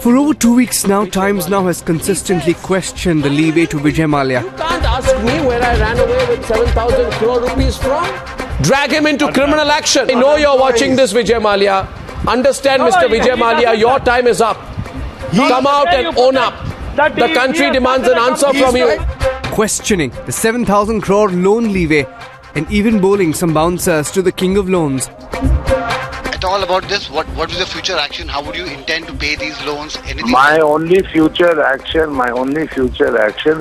For over 2 weeks now, Times Now has consistently questioned the leeway to Vijay Mallya. You can't ask me where I ran away with 7,000 crore rupees from. Drag him into criminal action. I know you're watching this, Vijay Mallya. Understand, Mr. Vijay Mallya, your time is up. Come out and own up. The country demands an answer from you. Questioning the 7,000 crore loan leeway and even bowling some bouncers to the king of loans. At all about this, what is the future action? How would you intend to pay these loans? Anything? My only future action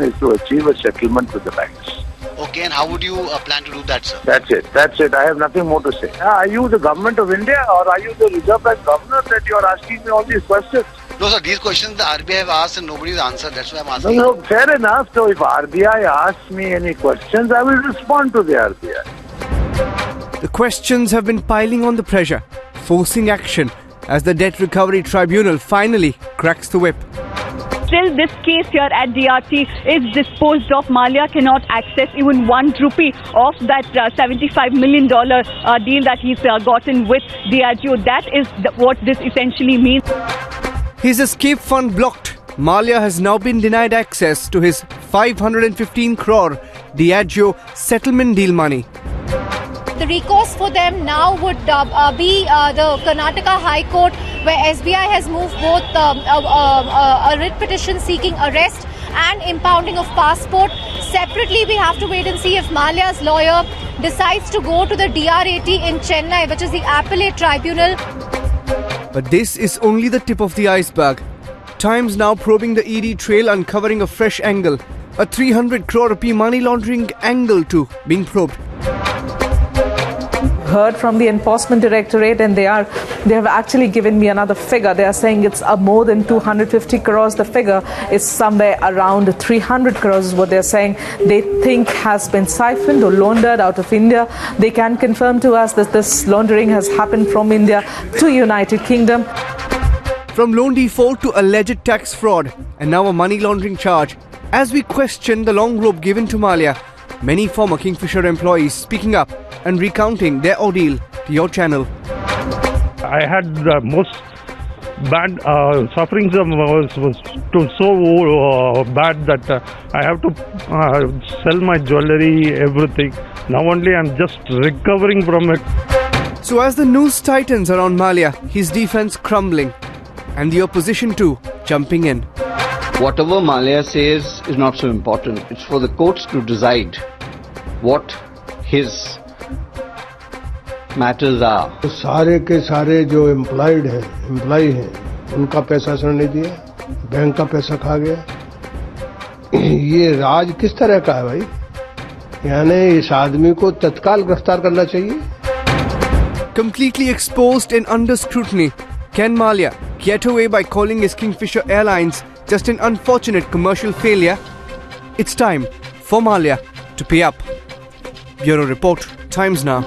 is to achieve a settlement with the banks. Okay, and how would you plan to do that, sir? That's it. I have nothing more to say. Are you the government of India or are you the Reserve Bank governor that you are asking me all these questions? No, sir, these questions the RBI have asked and nobody's answered. That's why I'm asking. No, fair enough. So if RBI asks me any questions, I will respond to the RBI. The questions have been piling on the pressure, forcing action as the Debt Recovery Tribunal finally cracks the whip. Still, this case here at DRT is disposed of. Mallya cannot access even 1 rupee of that $75 million deal that he's gotten with Diageo. That is what this essentially means. His escape fund blocked. Mallya has now been denied access to his 515 crore Diageo settlement deal money. The recourse for them now would be the Karnataka High Court, where SBI has moved both a writ petition seeking arrest and impounding of passport. Separately, we have to wait and see if Mallya's lawyer decides to go to the DRAT in Chennai, which is the appellate tribunal. But this is only the tip of the iceberg. Times Now probing the ED trail, uncovering a fresh angle. A 300 crore rupee money laundering angle too being probed. Heard from the Enforcement Directorate, and they have actually given me another figure. They are saying it's more than 250 crores. The figure is somewhere around 300 crores is what they're saying they think has been siphoned or laundered out of India. They can confirm to us that this laundering has happened from India to United Kingdom. From loan default to alleged tax fraud and now a money laundering charge. As we question the long rope given to Mallya, many former Kingfisher employees speaking up and recounting their ordeal to your channel. I had the most bad sufferings was so bad that I have to sell my jewellery, everything. Now only I'm just recovering from it. So as the news tightens around Mallya, his defence crumbling and the opposition too jumping in. Whatever Mallya says is not so important. It's for the courts to decide what his matters are. तो सारे के सारे जो employ हैं उनका पैसा sir नहीं दिया, बैंक का पैसा खा गया. ये राज किस तरह का है भाई? यानी इस आदमी को तत्काल गिरफ्तार करना चाहिए. Completely exposed and under scrutiny, can Mallya get away by calling his Kingfisher Airlines just an unfortunate commercial failure? It's time for Mallya to pay up. Bureau Report, Times Now.